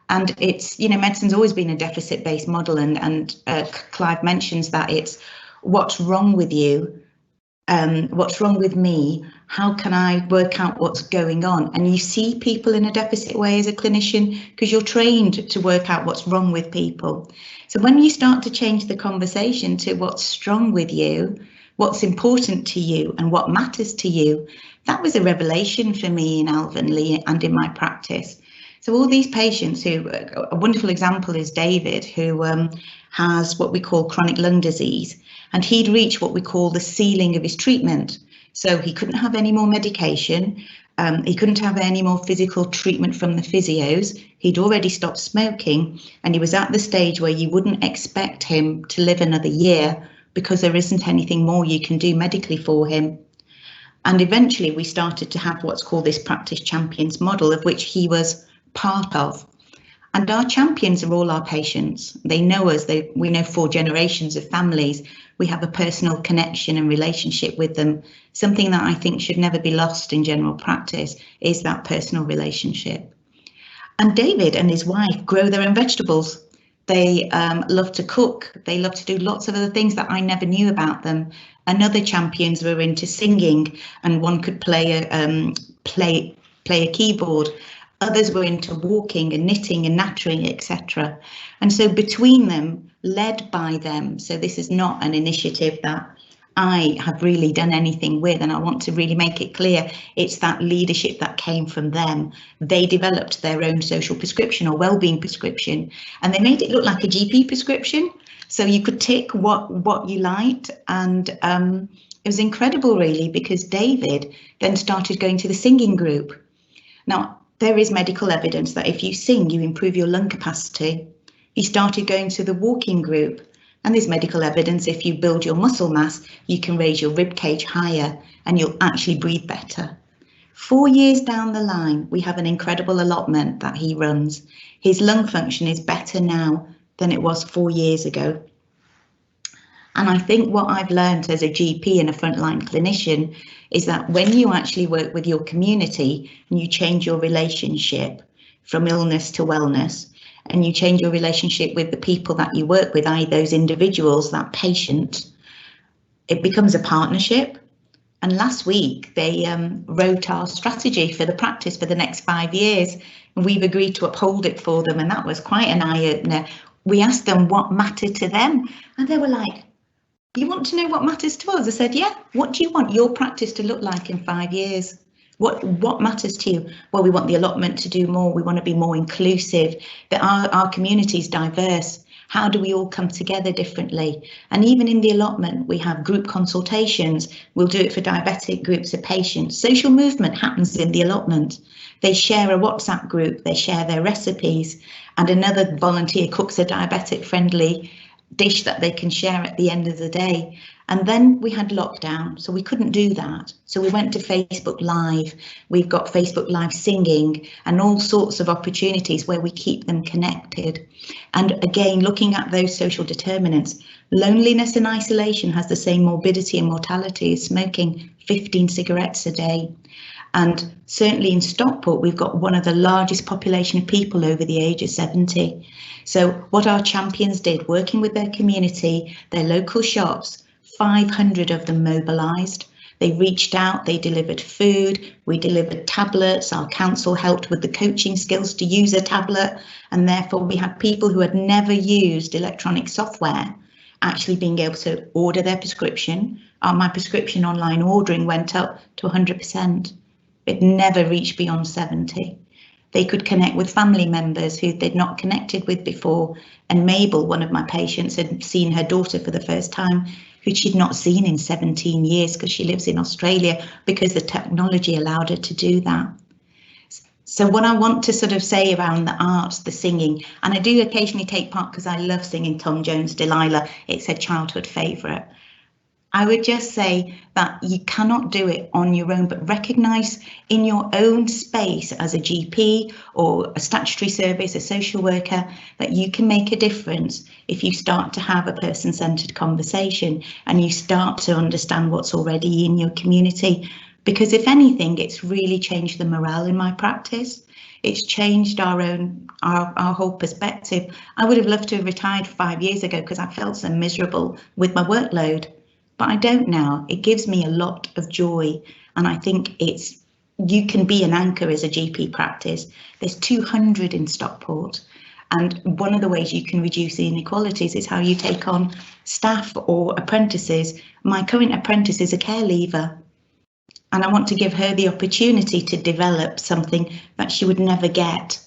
And it's, you know, medicine's always been a deficit-based model, and Clive mentions that it's what's wrong with you? What's wrong with me? How can I work out what's going on? And you see people in a deficit way as a clinician because you're trained to work out what's wrong with people. So when you start to change the conversation to what's strong with you, what's important to you and what matters to you, that was a revelation for me in Alvanley and in my practice. So all these patients who, a wonderful example is David, who has what we call chronic lung disease, and he'd reached what we call the ceiling of his treatment. So he couldn't have any more medication. He couldn't have any more physical treatment from the physios. He'd already stopped smoking, and he was at the stage where you wouldn't expect him to live another year because there isn't anything more you can do medically for him. And eventually we started to have what's called this practice champions model, of which he was part of. And our champions are all our patients. They know us. We know 4 generations of families. We have a personal connection and relationship with them. Something that I think should never be lost in general practice is that personal relationship. And David and his wife grow their own vegetables. They love to cook. They love to do lots of other things that I never knew about them. And other champions were into singing, and one could play a keyboard. Others were into walking and knitting and nattering, etc. And so between them, led by them, so this is not an initiative that I have really done anything with, and I want to really make it clear, it's that leadership that came from them. They developed their own social prescription or wellbeing prescription, and they made it look like a GP prescription. So you could tick what you liked, and it was incredible really, because David then started going to the singing group. Now, there is medical evidence that if you sing, you improve your lung capacity. He started going to the walking group, and there's medical evidence if you build your muscle mass, you can raise your rib cage higher and you'll actually breathe better. 4 years down the line, we have an incredible allotment that he runs. His lung function is better now than it was 4 years ago. And I think what I've learned as a GP and a frontline clinician is that when you actually work with your community and you change your relationship from illness to wellness, and you change your relationship with the people that you work with, i.e. those individuals, that patient, it becomes a partnership. And last week they wrote our strategy for the practice for the next 5 years, and we've agreed to uphold it for them, and that was quite an eye-opener. We asked them what mattered to them, and they were like, you want to know what matters to us? I said, yeah, what do you want your practice to look like in 5 years? What matters to you? Well, we want the allotment to do more. We want to be more inclusive, that our community is diverse. How do we all come together differently? And even in the allotment, we have group consultations. We'll do it for diabetic groups of patients. Social movement happens in the allotment. They share a WhatsApp group, they share their recipes, and another volunteer cooks a diabetic friendly dish that they can share at the end of the day. And then we had lockdown, so we couldn't do that. So we went to Facebook Live. We've got Facebook Live singing and all sorts of opportunities where we keep them connected. And again, looking at those social determinants, loneliness and isolation has the same morbidity and mortality as smoking 15 cigarettes a day. And certainly in Stockport, we've got one of the largest population of people over the age of 70. So what our champions did, working with their community, their local shops, 500 of them mobilised. They reached out, they delivered food, we delivered tablets, our council helped with the coaching skills to use a tablet, and therefore we had people who had never used electronic software actually being able to order their prescription. My prescription online ordering went up to 100%. It never reached beyond 70. They could connect with family members who they'd not connected with before. And Mabel, one of my patients, had seen her daughter for the first time, who she'd not seen in 17 years because she lives in Australia, because the technology allowed her to do that. So what I want to sort of say around the arts, the singing, and I do occasionally take part because I love singing Tom Jones' Delilah. It's a childhood favourite. I would just say that you cannot do it on your own, but recognise in your own space as a GP or a statutory service, a social worker, that you can make a difference if you start to have a person-centred conversation and you start to understand what's already in your community. Because if anything, it's really changed the morale in my practice. It's changed our whole perspective. I would have loved to have retired 5 years ago because I felt so miserable with my workload, but I don't now. It gives me a lot of joy, and I think you can be an anchor as a GP practice. There's 200 in Stockport. And one of the ways you can reduce the inequalities is how you take on staff or apprentices. My current apprentice is a care leaver, and I want to give her the opportunity to develop something that she would never get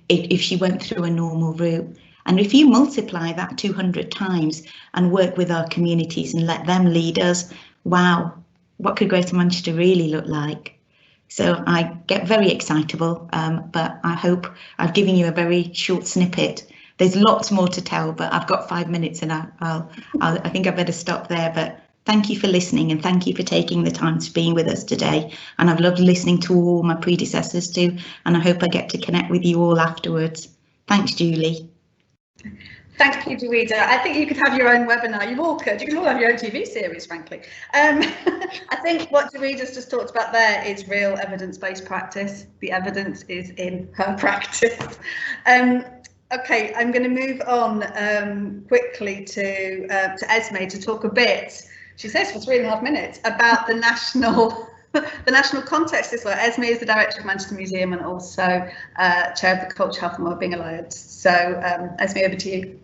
if she went through a normal route. And if you multiply that 200 times and work with our communities and let them lead us, wow, what could Greater Manchester really look like? So I get very excitable, but I hope I've given you a very short snippet. There's lots more to tell, but I've got 5 minutes and I think I better stop there. But thank you for listening, and thank you for taking the time to be with us today. And I've loved listening to all my predecessors too, and I hope I get to connect with you all afterwards. Thanks, Julie. Thank you, Dorita. I think you could have your own webinar. You all could. You can all have your own TV series, frankly. I think what Dorita's just talked about there is real evidence-based practice. The evidence is in her practice. Okay, I'm going to move on quickly to Esme to talk a bit. She says for 3.5 minutes about the national context as well. Esme is the director of Manchester Museum and also chair of the Culture, Health and Wellbeing Alliance. So Esme, over to you.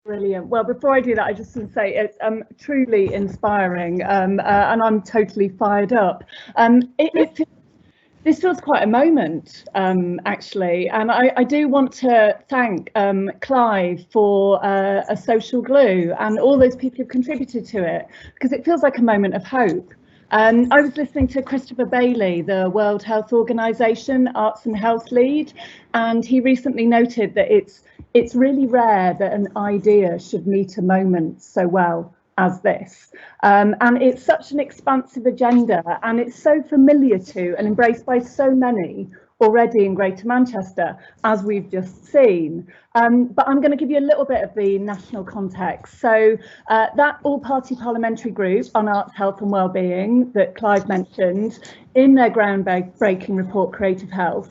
Brilliant. Well, before I do that, I just want to say it's truly inspiring, and I'm totally fired up. This feels quite a moment, actually, and I do want to thank Clive for a social glue and all those people who've contributed to it, because it feels like a moment of hope. I was listening to Christopher Bailey, the World Health Organization Arts and Health lead, and he recently noted that it's really rare that an idea should meet a moment so well as this. And it's such an expansive agenda, and it's so familiar to and embraced by so many already in Greater Manchester, as we've just seen. But I'm going to give you a little bit of the national context. So that all-party parliamentary group on arts, health and wellbeing that Clive mentioned in their groundbreaking report, Creative Health,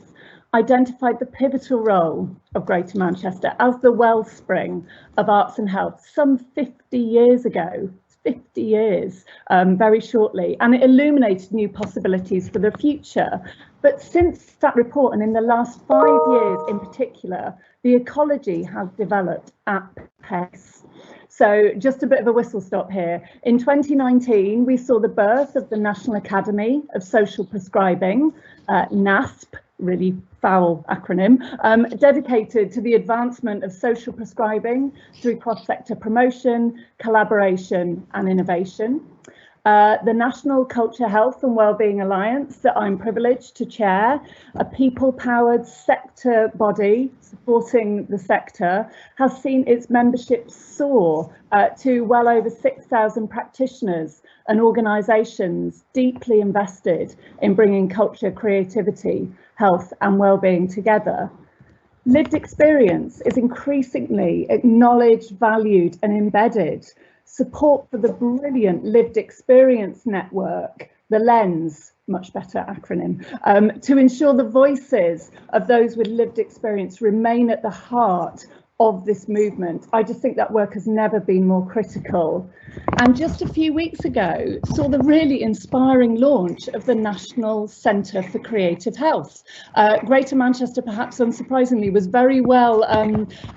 identified the pivotal role of Greater Manchester as the wellspring of arts and health some 50 years ago. 50 years, very shortly, and it illuminated new possibilities for the future. But since that report, and in the last 5 years in particular, the ecology has developed at pace. So just a bit of a whistle stop here. In 2019, we saw the birth of the National Academy of Social Prescribing, NASP, really foul acronym, dedicated to the advancement of social prescribing through cross-sector promotion, collaboration and innovation. The National Culture, Health and Wellbeing Alliance that I'm privileged to chair, a people-powered sector body supporting the sector, has seen its membership soar to well over 6,000 practitioners and organisations deeply invested in bringing culture, creativity, health and wellbeing together. Lived experience is increasingly acknowledged, valued and embedded. Support for the brilliant Lived Experience Network, the LENS, much better acronym, to ensure the voices of those with lived experience remain at the heart of this movement. I just think that work has never been more critical. And just a few weeks ago, saw the really inspiring launch of the National Centre for Creative Health. Greater Manchester, perhaps unsurprisingly, was very well,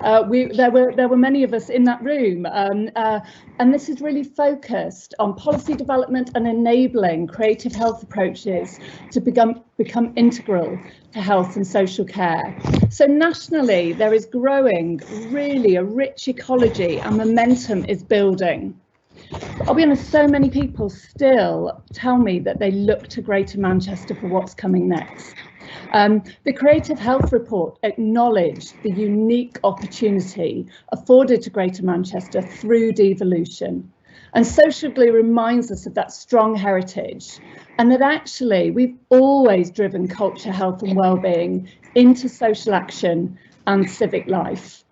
there were many of us in that room. And this is really focused on policy development and enabling creative health approaches to become integral to health and social care. So nationally, there is growing really a rich ecology and momentum is building. I'll be honest, so many people still tell me that they look to Greater Manchester for what's coming next. The Creative Health Report acknowledged the unique opportunity afforded to Greater Manchester through devolution. And Social Glue reminds us of that strong heritage and that actually we've always driven culture, health and wellbeing into social action and civic life.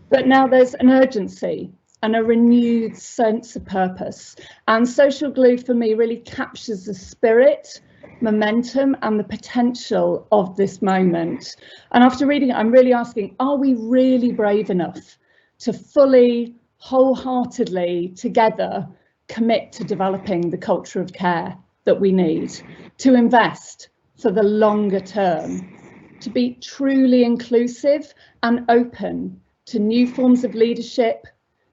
But now there's an urgency and a renewed sense of purpose. And Social Glue for me really captures the spirit momentum and the potential of this moment. And after reading it, I'm really asking, are we really brave enough to fully, wholeheartedly, together, commit to developing the culture of care that we need, to invest for the longer term, to be truly inclusive and open to new forms of leadership,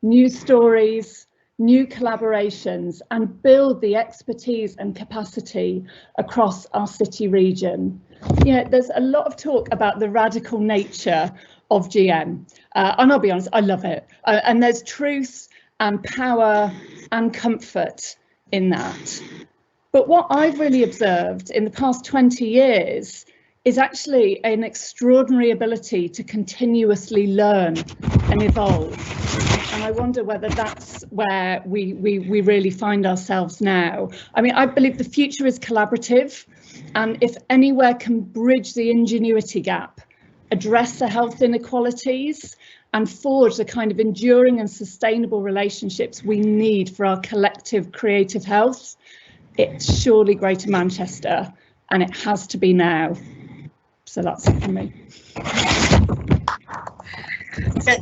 new stories, new collaborations, and build the expertise and capacity across our city region. You know, there's a lot of talk about the radical nature of GM, and I'll be honest, I love it. And there's truth and power and comfort in that. But what I've really observed in the past 20 years is actually an extraordinary ability to continuously learn and evolve. And I wonder whether that's where we really find ourselves now. I mean, I believe the future is collaborative, and if anywhere can bridge the ingenuity gap, address the health inequalities, and forge the kind of enduring and sustainable relationships we need for our collective creative health, it's surely Greater Manchester, and it has to be now. So that's it from me.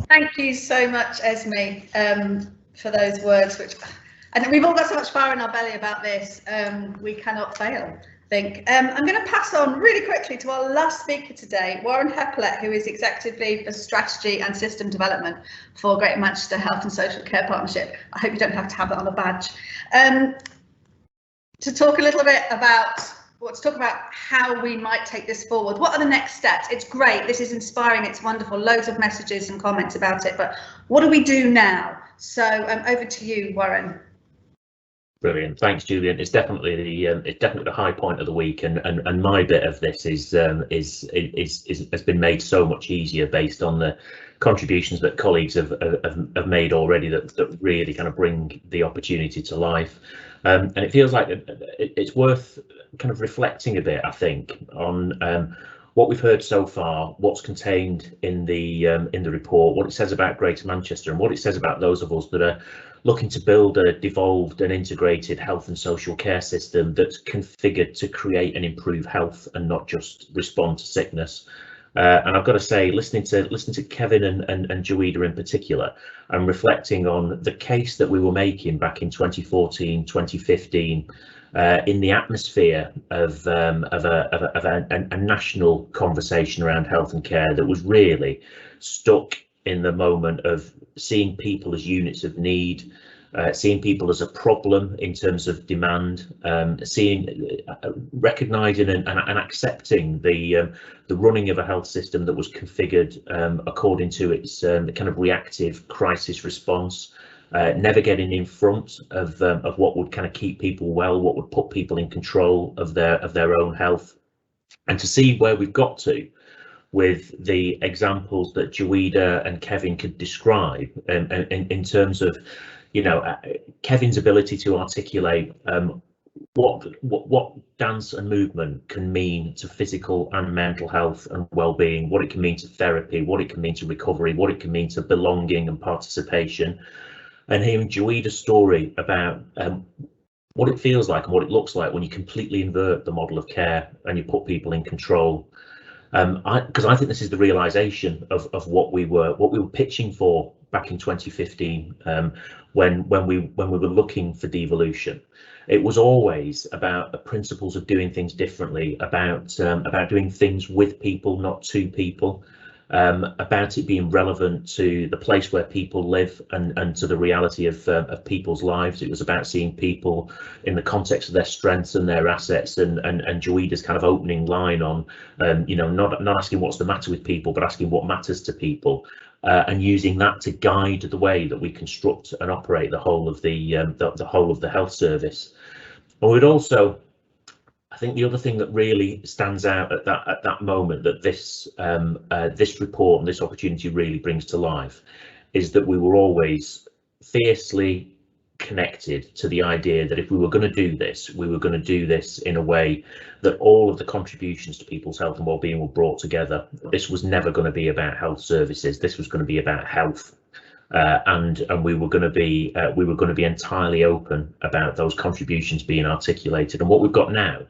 Thank you so much, Esme, for those words, and we've all got so much fire in our belly about this. We cannot fail, I think. I'm going to pass on really quickly to our last speaker today, Warren Hepplett, who is Executive Lead for Strategy and System Development for Greater Manchester Health and Social Care Partnership. I hope you don't have to have that on a badge. To talk a little bit about how we might take this forward. What are the next steps? It's great, this is inspiring, it's wonderful, loads of messages and comments about it, but what do we do now? So over to you, Warren. Brilliant, thanks, Julian. It's definitely the high point of the week, and my bit of this has been made so much easier based on the contributions that colleagues have made already that really kind of bring the opportunity to life. And it feels like it's worth kind of reflecting a bit, I think, on what we've heard so far, what's contained in the report, what it says about Greater Manchester, and what it says about those of us that are looking to build a devolved and integrated health and social care system that's configured to create and improve health and not just respond to sickness. And I've got to say, listening to Kevin and Joida in particular, I'm reflecting on the case that we were making back in 2014, 2015, in the atmosphere of a national conversation around health and care that was really stuck in the moment of seeing people as units of need, seeing people as a problem in terms of demand, recognising and accepting the running of a health system that was configured according to its kind of reactive crisis response, never getting in front of what would kind of keep people well, what would put people in control of their own health, and to see where we've got to with the examples that Joida and Kevin could describe in terms of, you know, Kevin's ability to articulate what dance and movement can mean to physical and mental health and well-being, what it can mean to therapy, what it can mean to recovery, what it can mean to belonging and participation, and hearing Joida's story about what it feels like and what it looks like when you completely invert the model of care and you put people in control. Because I think this is the realization of what we were pitching for back in 2015, when we were looking for devolution. It was always about the principles of doing things differently, about doing things with people, not to people, about it being relevant to the place where people live and to the reality of people's lives. It was about seeing people in the context of their strengths and their assets, and Joida's kind of opening line on, you know, not asking what's the matter with people, but asking what matters to people, and using that to guide the way that we construct and operate the whole of the whole of the health service. And we'd also, I think the other thing that really stands out at that moment that this report and this opportunity really brings to life is that we were always fiercely connected to the idea that if we were going to do this, we were going to do this in a way that all of the contributions to people's health and well-being were brought together. This was never going to be about health services. This was going to be about health. And we were going to be entirely open about those contributions being articulated. And what we've got now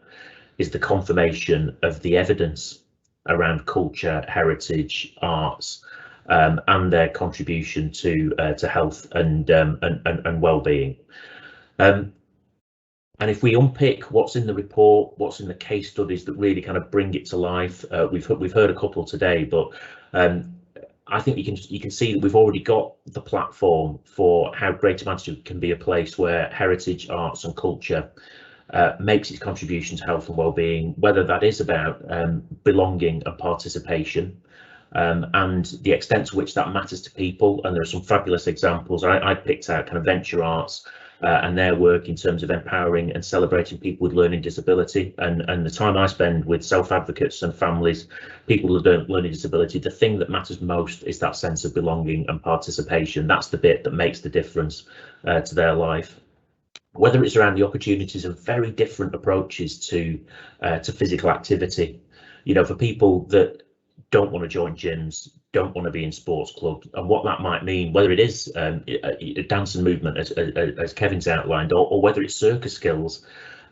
is the confirmation of the evidence around culture, heritage, arts, and their contribution to health and well-being. And if we unpick what's in the report, what's in the case studies that really kind of bring it to life, we've heard a couple today, but I think you can see that we've already got the platform for how Greater Manchester can be a place where heritage, arts and culture makes its contribution to health and well-being, whether that is about belonging and participation, and the extent to which that matters to people. And there are some fabulous examples. I picked out kind of Venture Arts and their work in terms of empowering and celebrating people with learning disability, and the time I spend with self-advocates and families, people with learning disability, the thing that matters most is that sense of belonging and participation. That's the bit that makes the difference to their life. Whether it's around the opportunities of very different approaches to physical activity, you know, for people that don't want to join gyms, don't want to be in sports clubs, and what that might mean, whether it is a dance and movement as Kevin's outlined, or whether it's circus skills,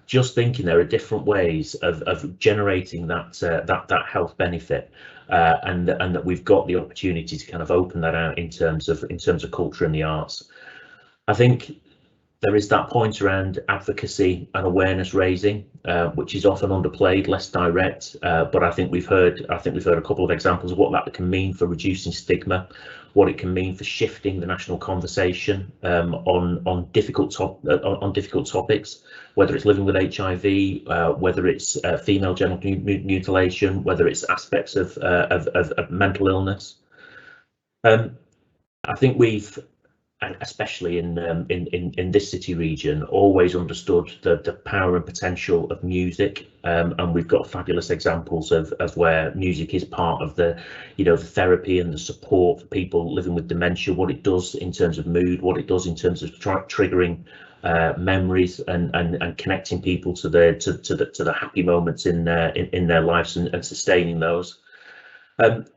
just thinking there are different ways of generating that health benefit, and that we've got the opportunity to kind of open that out in terms of culture and the arts. I think there is that point around advocacy and awareness raising, which is often underplayed, less direct. But I think we've heard a couple of examples of what that can mean for reducing stigma, what it can mean for shifting the national conversation on difficult topics, whether it's living with HIV, whether it's female genital mutilation, whether it's aspects of mental illness. I think we've, and especially in this city region, always understood the power and potential of music, and we've got fabulous examples of where music is part of the therapy and the support for people living with dementia, what it does in terms of mood, what it does in terms of triggering memories and connecting people to the happy moments in their lives and sustaining those.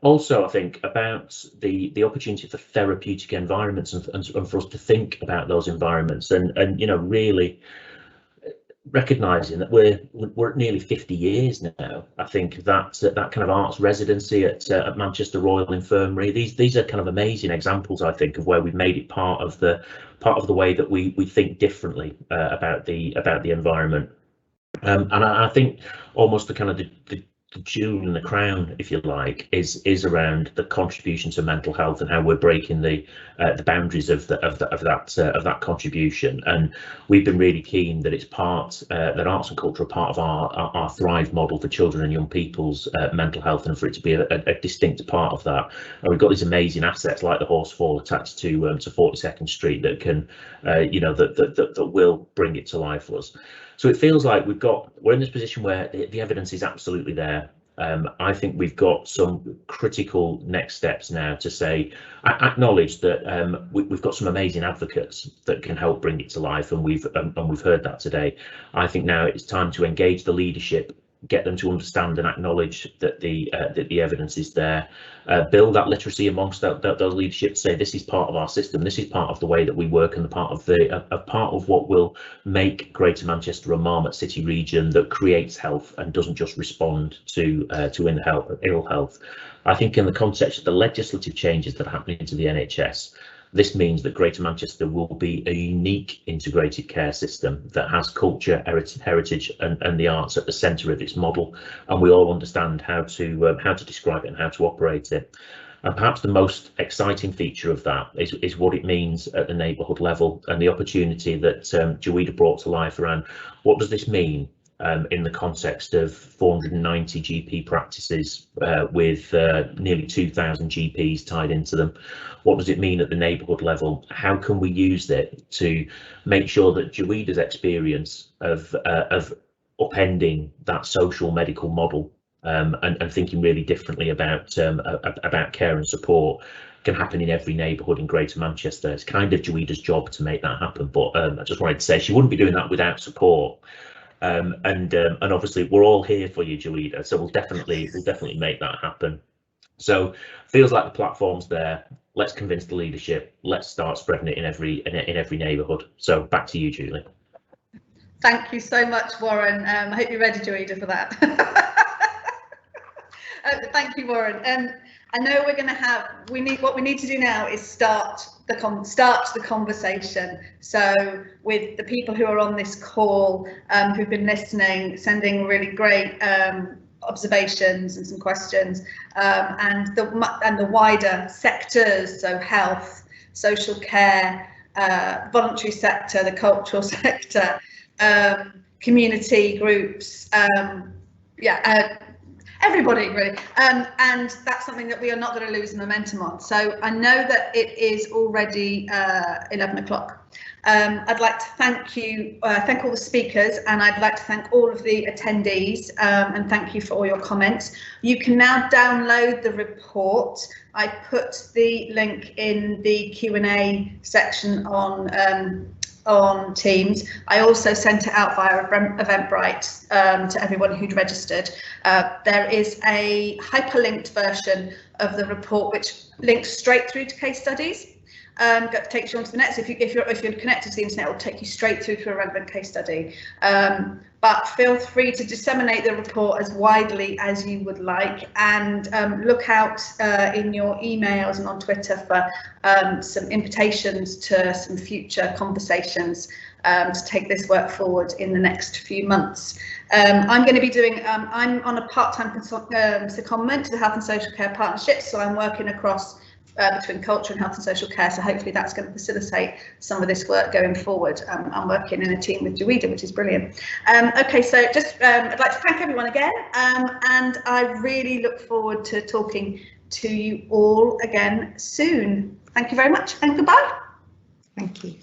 Also, I think about the opportunity for therapeutic environments and for us to think about those environments, and really recognising that we're at nearly 50 years now. I think that kind of arts residency at Manchester Royal Infirmary, these are kind of amazing examples, I think, of where we've made it part of the way that we think differently about the environment. And I think almost the kind of the jewel in the crown, if you like, is around the contribution to mental health and how we're breaking the boundaries of that contribution. And we've been really keen that it's part that arts and culture are part of our Thrive model for children and young people's mental health, and for it to be a distinct part of that. And we've got these amazing assets like the Horsefall attached to 42nd Street that can that will bring it to life for us. So it feels like we're in this position where the evidence is absolutely there. I think we've got some critical next steps now to say, acknowledge that we've got some amazing advocates that can help bring it to life, and we've heard that today. I think now it's time to engage the leadership, get them to understand and acknowledge that the evidence is there, build that literacy amongst those leadership, say this is part of our system, this is part of the way that we work, and part of what will make Greater Manchester a Marmot city region that creates health and doesn't just respond to ill health. I think in the context of the legislative changes that are happening to the NHS, this means that Greater Manchester will be a unique integrated care system that has culture, heritage and the arts at the centre of its model, and we all understand how to describe it and how to operate it. And perhaps the most exciting feature of that is what it means at the neighbourhood level, and the opportunity that Joida brought to life around what does this mean in the context of 490 GP practices with nearly 2,000 GPs tied into them. What does it mean at the neighbourhood level? How can we use it to make sure that Joida's experience of upending that social medical model and thinking really differently about care and support can happen in every neighbourhood in Greater Manchester? It's kind of Joida's job to make that happen, but I just wanted to say she wouldn't be doing that without support. And obviously we're all here for you, Joida, so we'll definitely make that happen. So feels like the platform's there. Let's convince the leadership. Let's start spreading it in every neighbourhood. So back to you, Julie. Thank you so much, Warren. I hope you're ready, Joida, for that. Thank you, Warren. I know we're going to have. What we need to do now is start the conversation. So with the people who are on this call, who've been listening, sending really great observations and some questions, and the wider sectors, so health, social care, voluntary sector, the cultural sector, community groups, everybody really, and that's something that we are not going to lose momentum on. So I know that it is already 11 o'clock. I'd like to thank all the speakers, and I'd like to thank all of the attendees, and thank you for all your comments. You can now download the report. I put the link in the Q&A section on Teams. I also sent it out via Eventbrite to everyone who'd registered. There is a hyperlinked version of the report which links straight through to case studies. Takes you onto the net. So if you're connected to the internet, it will take you straight through to a relevant case study. But feel free to disseminate the report as widely as you would like, and look out in your emails and on Twitter for some invitations to some future conversations to take this work forward in the next few months. I'm going to be doing, I'm on a part-time secondment to the Health and Social Care Partnership, so I'm working across between culture and health and social care, so hopefully that's going to facilitate some of this work going forward. I'm working in a team with Joida, which is brilliant. Okay, so just I'd like to thank everyone again, and I really look forward to talking to you all again soon. Thank you very much, and goodbye. Thank you.